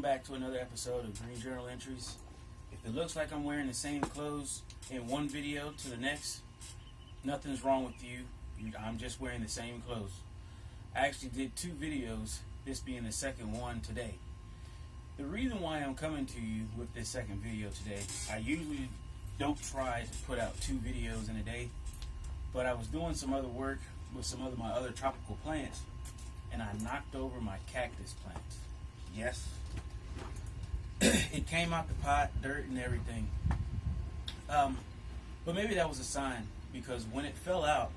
Welcome back to another episode of Green Journal Entries. If it looks like I'm wearing the same clothes in one video to the next, nothing's wrong with you. I'm just wearing the same clothes. I actually did 2 videos, this being the second one today. The reason why I'm coming to you with this second video today, I usually don't try to put out 2 videos in a day, but I was doing some other work with some of my other tropical plants, and I knocked over my cactus plants. Yes, it came out the pot, dirt and everything. But maybe that was a sign, because when it fell out,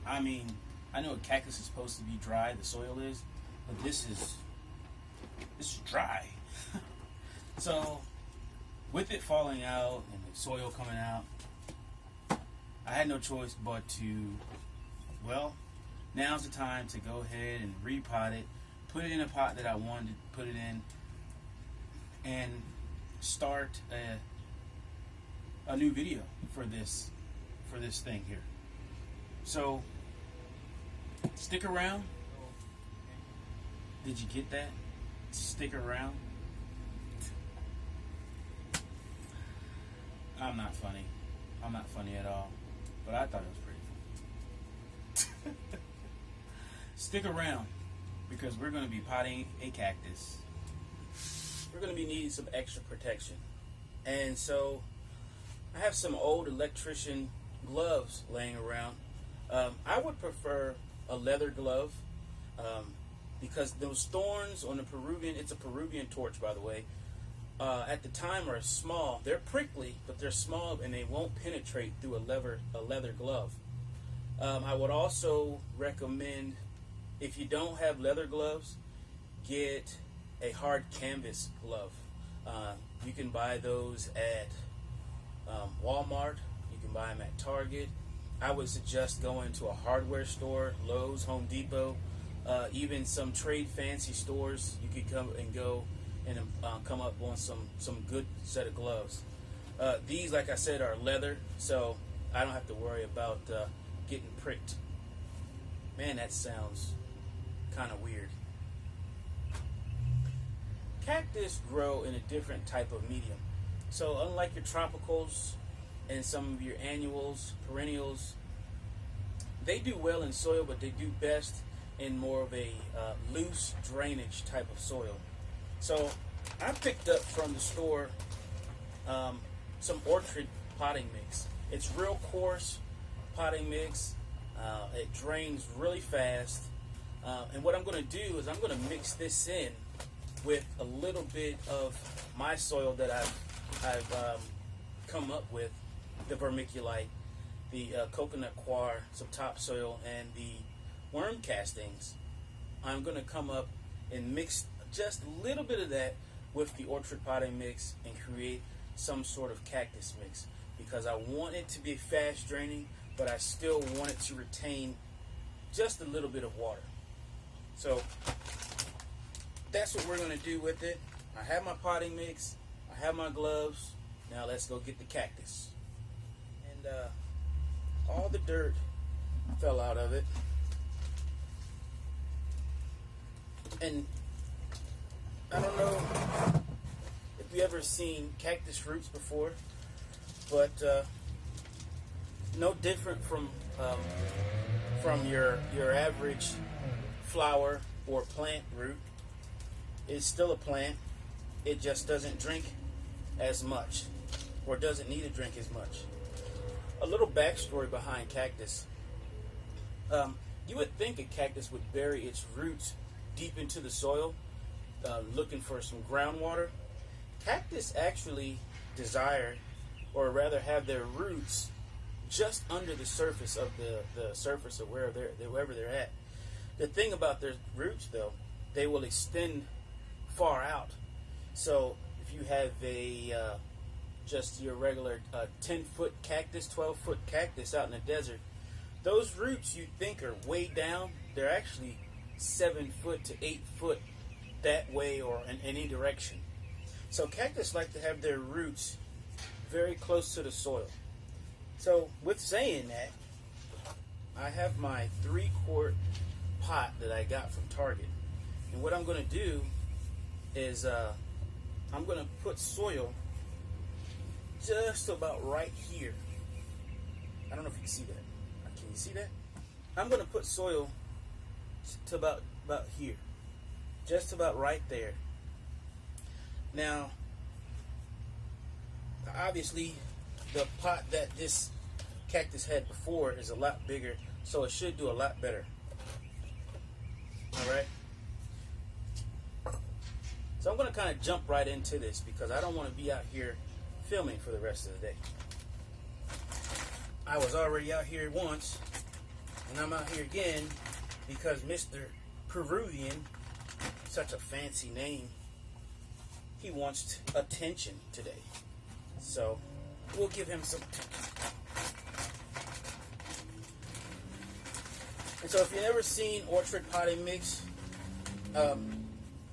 I mean, I know a cactus is supposed to be dry, the soil is, but this is dry. So with it falling out and the soil coming out, I had no choice but to, well, now's the time to go ahead and repot it, put it in a pot that I wanted to put it in, and start a new video for this thing here. So stick around. Did you get that? Stick around. I'm not funny. I'm not funny at all, but I thought it was pretty funny. Stick around, because we're going to be potting a cactus. We're going to be needing some extra protection. And so I have some old electrician gloves laying around. I would prefer a leather glove, because those thorns on the Peruvian, it's a Peruvian torch, by the way, at the time are small. They're prickly, but they're small and they won't penetrate through a leather glove. I would also recommend, if you don't have leather gloves, get a hard canvas glove. You can buy those at Walmart. You can buy them at Target. I would suggest going to a hardware store, Lowe's, Home Depot, even some trade fancy stores. You could come and go and come up on some good set of gloves. These, like I said, are leather, so I don't have to worry about getting pricked. Man, that sounds kind of weird. Cactus grow in a different type of medium. So unlike your tropicals and some of your annuals, perennials, they do well in soil, but they do best in more of a loose drainage type of soil. So I picked up from the store some orchard potting mix. It's real coarse potting mix. It drains really fast. And what I'm going to do is I'm going to mix this in with a little bit of my soil that I've come up with, the vermiculite, the coconut coir, some topsoil, and the worm castings. I'm going to come up and mix just a little bit of that with the orchard potting mix and create some sort of cactus mix, because I want it to be fast draining, but I still want it to retain just a little bit of water. So that's what we're going to do with it. I have my potting mix, I have my gloves. Now let's go get the cactus. And all the dirt fell out of it. And I don't know if you ever seen cactus roots before, but no different from your average flower or plant root. It's still a plant. It just doesn't drink as much, or doesn't need to drink as much. A little backstory behind cactus. You would think a cactus would bury its roots deep into the soil, looking for some groundwater. Cactus actually desire, or rather have their roots just under the surface of the surface of wherever they're at. The thing about their roots, though, they will extend far out. So if you have a just your regular 10-foot cactus, 12-foot cactus out in the desert, those roots you think are way down, they're actually 7 foot to 8 foot that way or in any direction. So cactus like to have their roots very close to the soil. So with saying that, I have my 3-quart pot that I got from Target. And what I'm going to do is I'm going to put soil just about right here. I don't know if you can see that. Can you see that? I'm going to put soil to about here. Just about right there. Now, obviously, the pot that this cactus had before is a lot bigger, so it should do a lot better. Alright? So I'm going to kind of jump right into this because I don't want to be out here filming for the rest of the day. I was already out here once, and I'm out here again because Mr. Peruvian, such a fancy name, he wants attention today. So we'll give him some attention. And so if you've never seen orchard potting mix,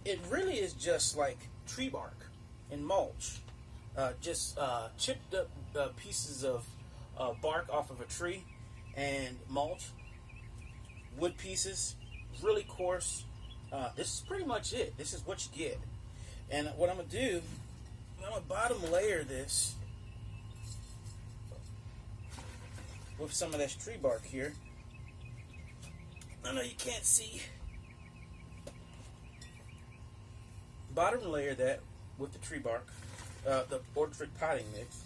it really is just like tree bark and mulch. Just chipped up pieces of bark off of a tree and mulch, wood pieces, really coarse. This is pretty much it. This is what you get. And what I'm going to do, I'm going to bottom layer this with some of this tree bark here. I know you can't see. Bottom layer that with the tree bark, the orchard potting mix.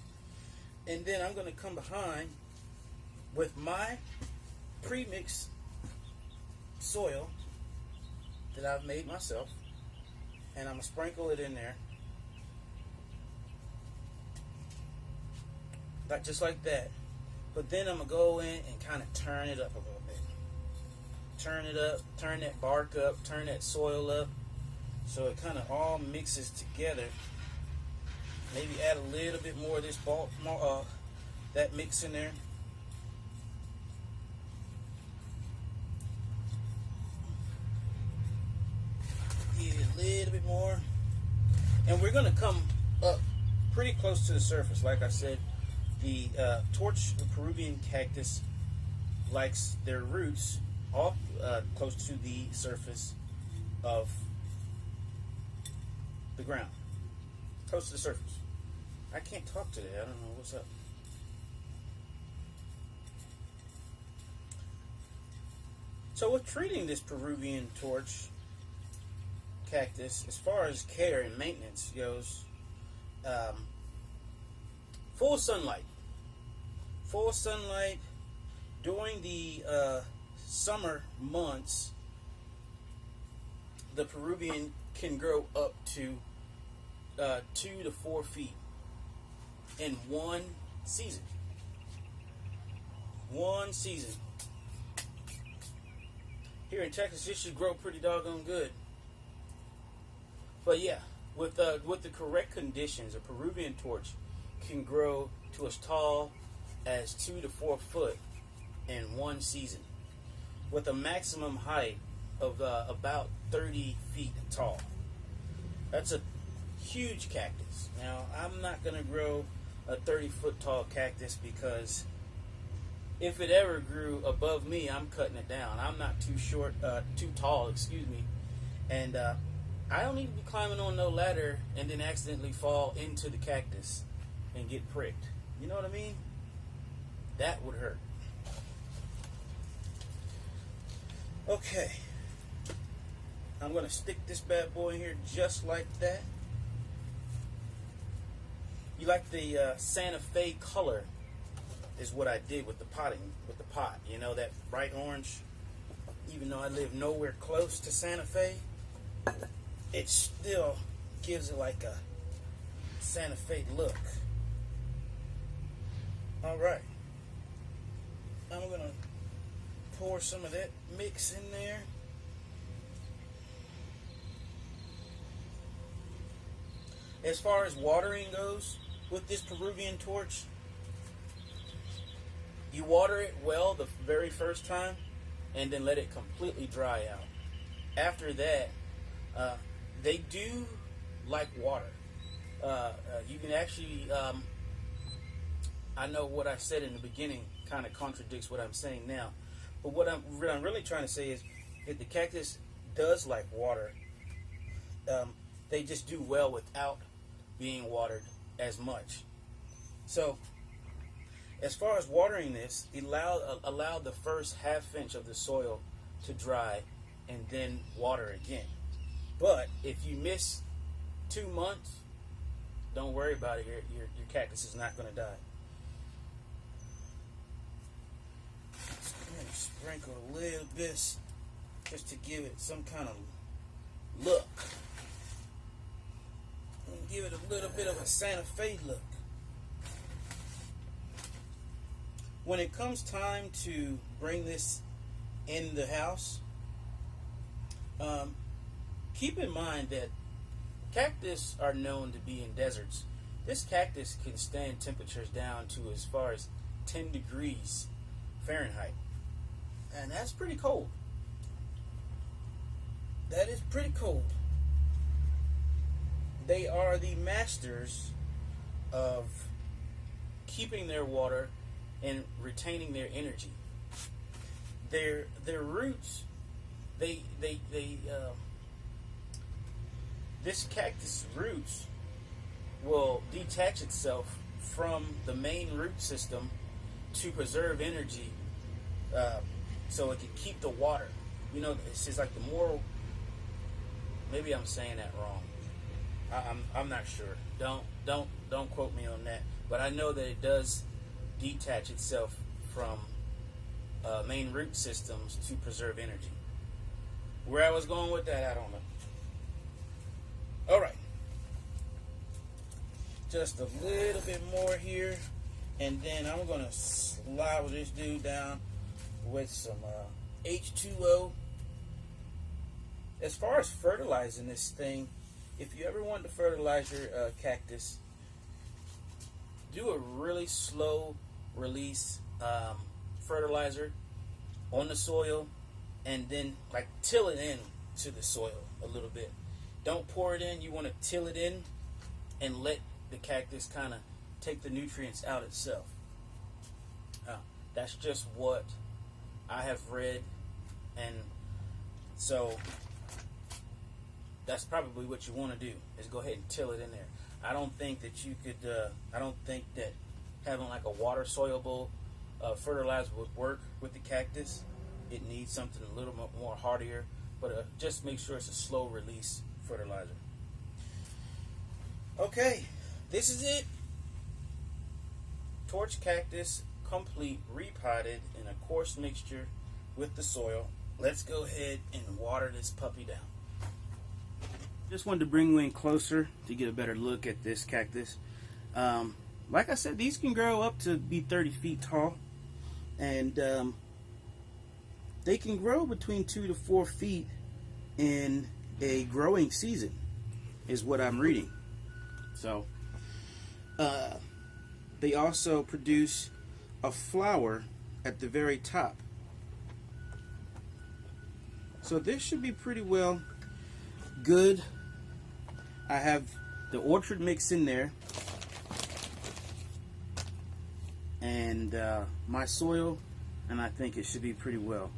And then I'm going to come behind with my pre-mixed soil that I've made myself. And I'm going to sprinkle it in there. Just like that. But then I'm going to go in and kind of turn it up a little bit. Turn it up, turn that bark up, turn that soil up. So it kind of all mixes together. Maybe add a little bit more of this bulk, that mix in there. Get a little bit more. And we're going to come up pretty close to the surface. Like I said, the Peruvian cactus likes their roots all close to the surface of the ground. Close to the surface. I can't talk today. I don't know what's up. So with treating this Peruvian torch cactus, as far as care and maintenance goes, full sunlight. Full sunlight during the summer months. The Peruvian can grow up to 2 to 4 feet in one season. One season. Here in Texas, it should grow pretty doggone good. But yeah, with the correct conditions, a Peruvian torch can grow to as tall as 2 to 4 foot in one season, with a maximum height of about 30 feet tall. That's a huge cactus. Now, I'm not going to grow a 30-foot tall cactus because if it ever grew above me, I'm cutting it down. I'm not too tall, and I don't need to be climbing on no ladder and then accidentally fall into the cactus and get pricked. You know what I mean? That would hurt. Okay. I'm going to stick this bad boy in here just like that. You like the Santa Fe color is what I did with the potting, with the pot. You know, that bright orange. Even though I live nowhere close to Santa Fe, it still gives it like a Santa Fe look. Alright. I'm going to pour some of that mix in there. As far as watering goes with this Peruvian torch, you water it well the very first time and then let it completely dry out. After that, they do like water. You can actually, I know what I said in the beginning kind of contradicts what I'm saying now. But what I'm really trying to say is if the cactus does like water, they just do well without being watered as much. So as far as watering this, allow the first half inch of the soil to dry and then water again. But if you miss 2 months, don't worry about it. Your cactus is not going to die. Just sprinkle a little bit just to give it some kind of look. And give it a little bit of a Santa Fe look. When it comes time to bring this in the house, keep in mind that cactus are known to be in deserts. This cactus can stand temperatures down to as far as 10 degrees Fahrenheit. And that's pretty cold. That is pretty cold. They are the masters of keeping their water and retaining their energy. Their roots, this cactus roots will detach itself from the main root system to preserve energy, so it can keep the water. You know, it's just like the more. Maybe I'm saying that wrong. I'm not sure. Don't quote me on that. But I know that it does detach itself from main root systems to preserve energy. Where I was going with that, I don't know. All right. Just a little bit more here, and then I'm going to slide this dude down with some H2O. As far as fertilizing this thing, if you ever want to fertilize your cactus, do a really slow release fertilizer on the soil, and then like till it in to the soil a little bit. Don't pour it in. You want to till it in and let the cactus kind of take the nutrients out itself. That's just what I have read, and so that's probably what you want to do, is go ahead and till it in there. I don't think that you could, I don't think that having like a water soluble fertilizer would work with the cactus. It needs something a little bit more hardier, but just make sure it's a slow release fertilizer. Okay, this is it. Torch cactus complete, repotted in a coarse mixture with the soil. Let's go ahead and water this puppy down. Just wanted to bring you in closer to get a better look at this cactus. Like I said, these can grow up to be 30 feet tall, and they can grow between 2 to 4 feet in a growing season, is what I'm reading. So they also produce a flower at the very top. So this should be pretty well good. I have the orchard mix in there, and my soil, and I think it should be pretty well.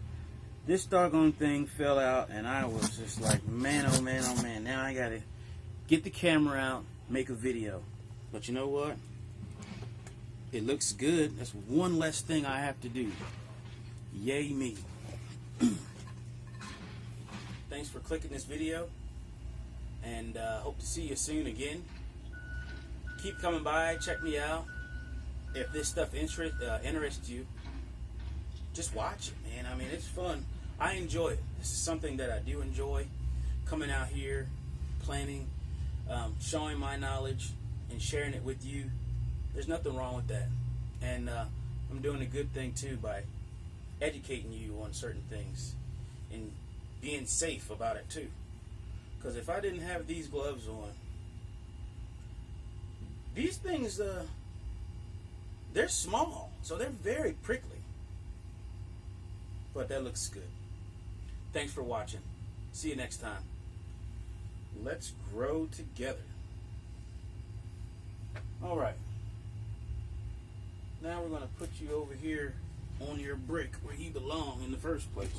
This doggone thing fell out, and I was just like, man, oh man, oh man. Now I gotta get the camera out, make a video. But you know what? It looks good. That's one less thing I have to do. Yay me. Thanks for clicking this video, and hope to see you soon again. Keep coming by, check me out. If this stuff interests you, just watch it, man. I mean, it's fun. I enjoy it. This is something that I do enjoy, coming out here, planting, showing my knowledge, and sharing it with you. There's nothing wrong with that. And I'm doing a good thing too by educating you on certain things and being safe about it too. Because if I didn't have these gloves on, these things, they're small, so they're very prickly. But that looks good. Thanks for watching. See you next time. Let's grow together. All right. Now we're going to put you over here on your brick where you belong in the first place.